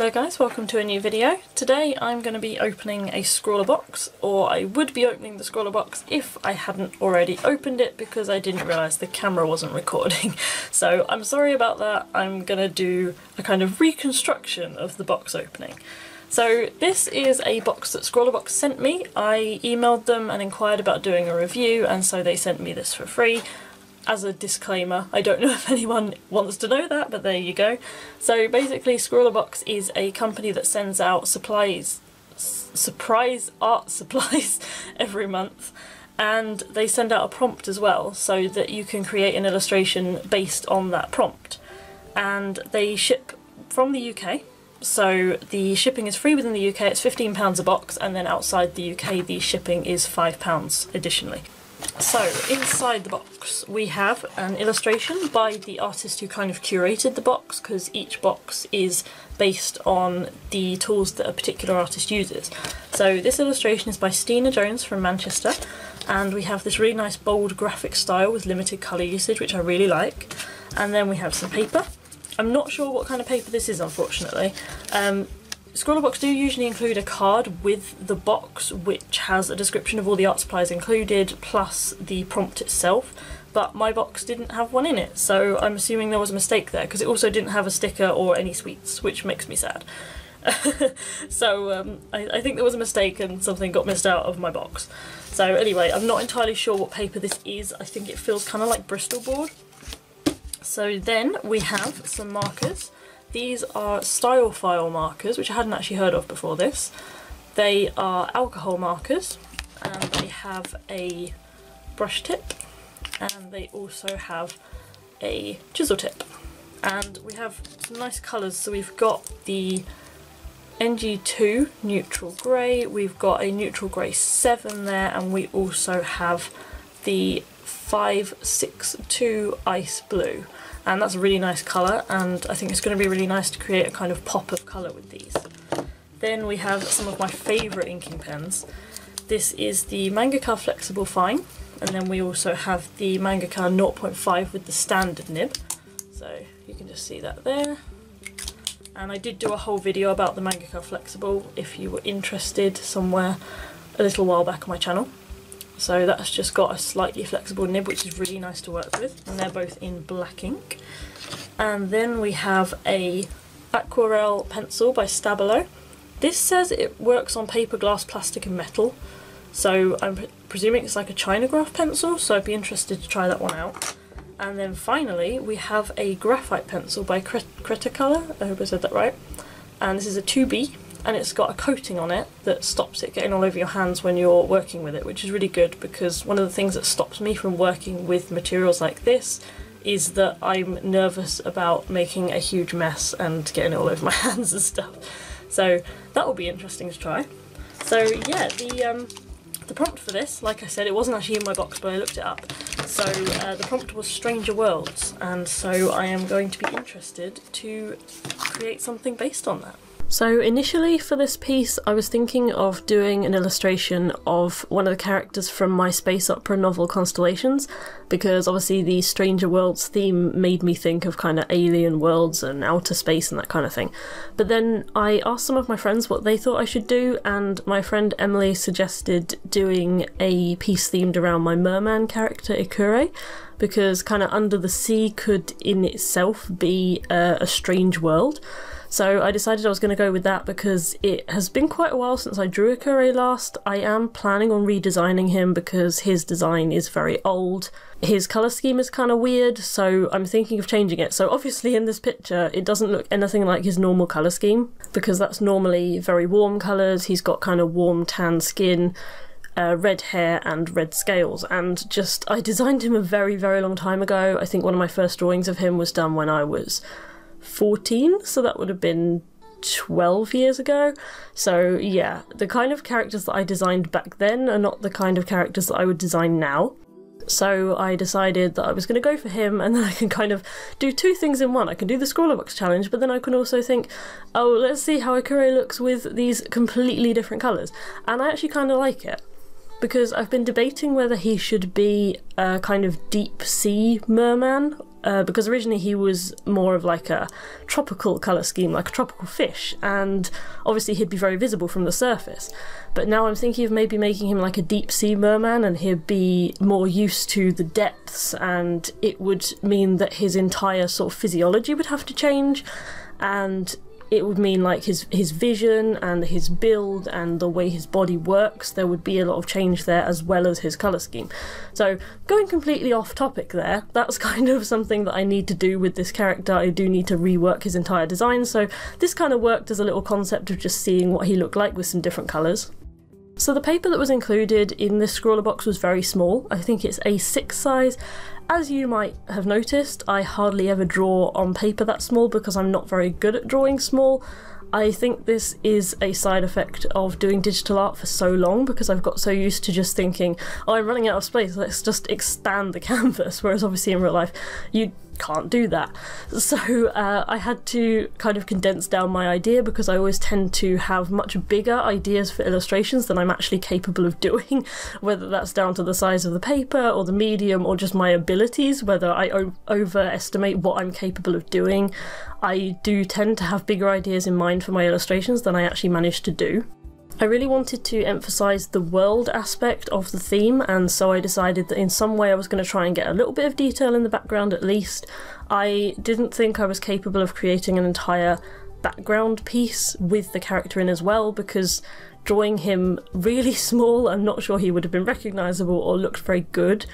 Hello guys, welcome to a new video. Today I'm going to be opening a Scrawlrbox, or I would be opening the Scrawlrbox if I hadn't already opened it because I didn't realise the camera wasn't recording. So I'm sorry about that. I'm going to do a kind of reconstruction of the box opening. So this is a box that Scrawlrbox sent me. I emailed them and inquired about doing a review, and so they sent me this for free. As a disclaimer, I don't know if anyone wants to know that, but there you go. So basically Scrawlrbox is a company that sends out surprise art supplies every month, and they send out a prompt as well so that you can create an illustration based on that prompt. And they ship from the UK, so the shipping is free within the UK. It's £15 a box, and then outside the UK the shipping is £5 additionally. So inside the box we have an illustration by the artist who kind of curated the box, because each box is based on the tools that a particular artist uses. So this illustration is by Stina Jones from Manchester, and we have this really nice bold graphic style with limited colour usage, which I really like. And then we have some paper. I'm not sure what kind of paper this is, unfortunately. Scrawlrbox do usually include a card with the box which has a description of all the art supplies included plus the prompt itself, but my box didn't have one in it, so I'm assuming there was a mistake there, because it also didn't have a sticker or any sweets, which makes me sad. So I think there was a mistake and something got missed out of my box. So anyway, I'm not entirely sure what paper this is. I think it feels kind of like Bristol board. So then we have some markers. These are style file markers, which I hadn't actually heard of before this. They are alcohol markers, and they have a brush tip, and they also have a chisel tip. And we have some nice colours, so we've got the NG2 neutral grey, we've got a neutral grey 7 there, and we also have the 562 ice blue. And that's a really nice colour, and I think it's going to be really nice to create a kind of pop of colour with these. Then we have some of my favourite inking pens. This is the Mangaka Flexible Fine, and then we also have the Mangaka 0.5 with the standard nib. So you can just see that there. And I did do a whole video about the Mangaka Flexible if you were interested somewhere a little while back on my channel. So that's just got a slightly flexible nib, which is really nice to work with, and they're both in black ink. And then we have a aquarelle pencil by Stabilo. This says it works on paper, glass, plastic and metal, so I'm presuming it's like a Chinagraph pencil, so I'd be interested to try that one out. And then finally we have a graphite pencil by Cretacolor, I hope I said that right, and this is a 2B. And it's got a coating on it that stops it getting all over your hands when you're working with it, which is really good, because one of the things that stops me from working with materials like this is that I'm nervous about making a huge mess and getting it all over my hands and stuff. So that will be interesting to try. So yeah, the prompt for this, like I said, it wasn't actually in my box, but I looked it up. So the prompt was Stranger Worlds, and so I am going to be interested to create something based on that. So initially for this piece I was thinking of doing an illustration of one of the characters from my space opera novel Constellations, because obviously the Stranger Worlds theme made me think of kind of alien worlds and outer space and that kind of thing. But then I asked some of my friends what they thought I should do, and my friend Emily suggested doing a piece themed around my merman character Ikure, because kind of under the sea could in itself be a strange world. So I decided I was going to go with that because it has been quite a while since I drew Ikure last. I am planning on redesigning him because his design is very old. His colour scheme is kind of weird, so I'm thinking of changing it. So obviously in this picture it doesn't look anything like his normal colour scheme, because that's normally very warm colours. He's got kind of warm tan skin, red hair and red scales, and just I designed him a very long time ago. I think one of my first drawings of him was done when I was 14, so that would have been 12 years ago. So yeah, the kind of characters that I designed back then are not the kind of characters that I would design now. So I decided that I was going to go for him, and then I can kind of do two things in one. I can do the Scrawlrbox challenge, but then I can also think, oh, let's see how Ikure looks with these completely different colours. And I actually kind of like it, because I've been debating whether he should be a kind of deep sea merman because originally he was more of like a tropical colour scheme, like a tropical fish, and obviously he'd be very visible from the surface. But now I'm thinking of maybe making him like a deep sea merman, and he'd be more used to the depths, and it would mean that his entire sort of physiology would have to change, and it would mean like his vision and his build and the way his body works, there would be a lot of change there, as well as his colour scheme. So going completely off topic there, that's kind of something that I need to do with this character. I do need to rework his entire design, so this kind of worked as a little concept of just seeing what he looked like with some different colours. So the paper that was included in this Scrawlrbox was very small. I think it's A6 size. As you might have noticed, I hardly ever draw on paper that small because I'm not very good at drawing small. I think this is a side effect of doing digital art for so long, because I've got so used to just thinking, oh, I'm running out of space, let's just expand the canvas, whereas obviously in real life you can't do that. So I had to kind of condense down my idea, because I always tend to have much bigger ideas for illustrations than I'm actually capable of doing, whether that's down to the size of the paper or the medium or just my abilities, whether I overestimate what I'm capable of doing. I do tend to have bigger ideas in mind for my illustrations than I actually manage to do. I really wanted to emphasise the world aspect of the theme, and so I decided that in some way I was going to try and get a little bit of detail in the background at least. I didn't think I was capable of creating an entire background piece with the character in as well, because drawing him really small, I'm not sure he would have been recognisable or looked very good,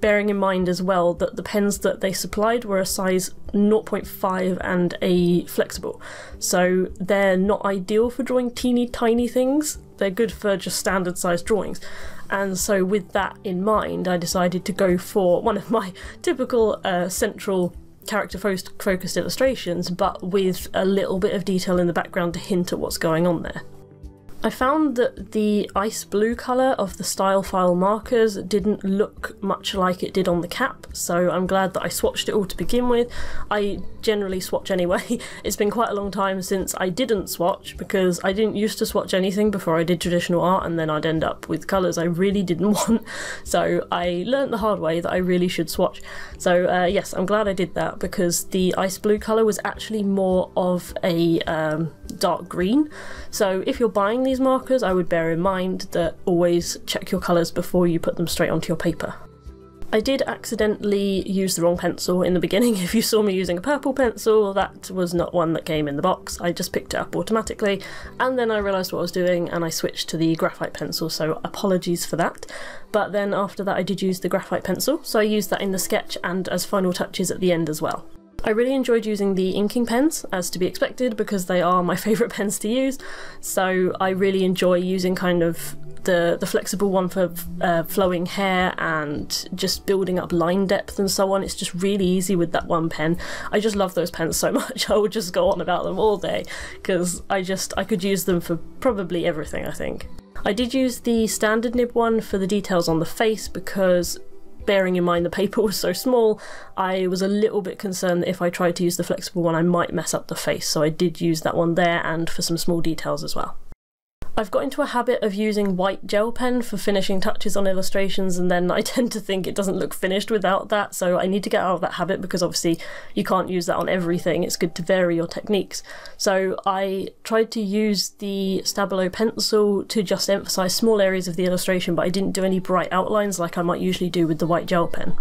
bearing in mind as well that the pens that they supplied were a size 0.5 and a flexible, so they're not ideal for drawing teeny tiny things. They're good for just standard size drawings, and so with that in mind I decided to go for one of my typical central character focused illustrations, but with a little bit of detail in the background to hint at what's going on there. I found that the ice blue colour of the style file markers didn't look much like it did on the cap, so I'm glad that I swatched it all to begin with. I generally swatch anyway. It's been quite a long time since I didn't swatch, because I didn't used to swatch anything before I did traditional art, and then I'd end up with colours I really didn't want. So I learnt the hard way that I really should swatch. So yes, I'm glad I did that, because the ice blue colour was actually more of a dark green. So if you're buying these markers, I would bear in mind that always check your colours before you put them straight onto your paper. I did accidentally use the wrong pencil in the beginning. If you saw me using a purple pencil, that was not one that came in the box. I just picked it up automatically, and then I realised what I was doing and I switched to the graphite pencil, so apologies for that. But then after that I did use the graphite pencil, so I used that in the sketch and as final touches at the end as well. I really enjoyed using the inking pens, as to be expected, because they are my favourite pens to use, so I really enjoy using kind of the flexible one for flowing hair and just building up line depth and so on. It's just really easy with that one pen. I just love those pens so much. I would just go on about them all day, because I could use them for probably everything, I think. I did use the standard nib one for the details on the face, because bearing in mind the paper was so small, I was a little bit concerned that if I tried to use the flexible one I might mess up the face, so I did use that one there and for some small details as well. I've got into a habit of using white gel pen for finishing touches on illustrations, and then I tend to think it doesn't look finished without that, so I need to get out of that habit, because obviously you can't use that on everything. It's good to vary your techniques. So I tried to use the Stabilo pencil to just emphasise small areas of the illustration, but I didn't do any bright outlines like I might usually do with the white gel pen.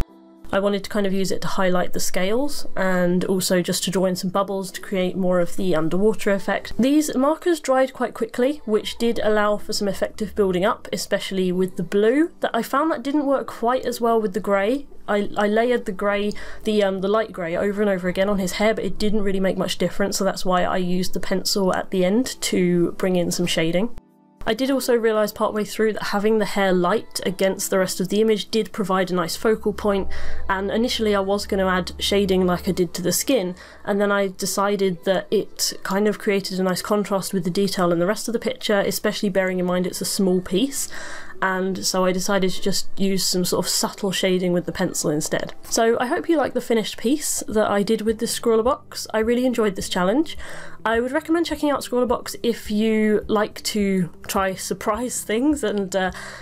I wanted to kind of use it to highlight the scales, and also just to draw in some bubbles to create more of the underwater effect. These markers dried quite quickly, which did allow for some effective building up, especially with the blue. That I found that didn't work quite as well with the grey. I layered the grey, the light grey over and over again on his hair, but it didn't really make much difference, so that's why I used the pencil at the end to bring in some shading. I did also realise partway through that having the hair light against the rest of the image did provide a nice focal point, and initially I was going to add shading like I did to the skin, and then I decided that it kind of created a nice contrast with the detail in the rest of the picture, especially bearing in mind it's a small piece. and so I decided to just use some sort of subtle shading with the pencil instead. So I hope you like the finished piece that I did with this Scrawlrbox. I really enjoyed this challenge. I would recommend checking out Scrawlrbox if you like to try surprise things and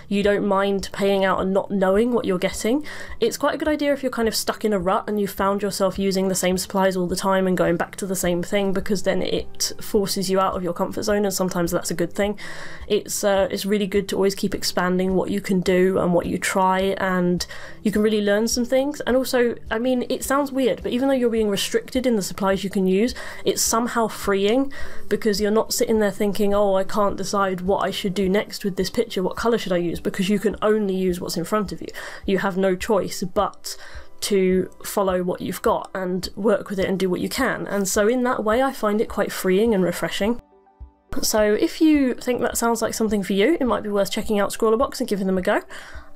you don't mind paying out and not knowing what you're getting. It's quite a good idea if you're kind of stuck in a rut and you've found yourself using the same supplies all the time and going back to the same thing, because then it forces you out of your comfort zone, and sometimes that's a good thing. It's really good to always keep expanding what you can do and what you try, and you can really learn some things. And also, I mean, it sounds weird, but even though you're being restricted in the supplies you can use, it's somehow freeing, because you're not sitting there thinking, oh, I can't decide what I should do next with this picture, what colour should I use, because you can only use what's in front of you. You have no choice but to follow what you've got and work with it and do what you can. And so in that way I find it quite freeing and refreshing. So if you think that sounds like something for you, it might be worth checking out Scrawlrbox and giving them a go.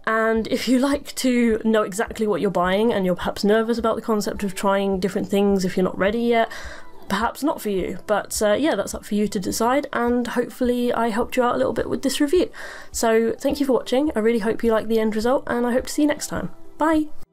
And if you like to know exactly what you're buying and you're perhaps nervous about the concept of trying different things if you're not ready yet, perhaps not for you, but yeah, that's up for you to decide, and hopefully I helped you out a little bit with this review. So thank you for watching, I really hope you like the end result, and I hope to see you next time. Bye!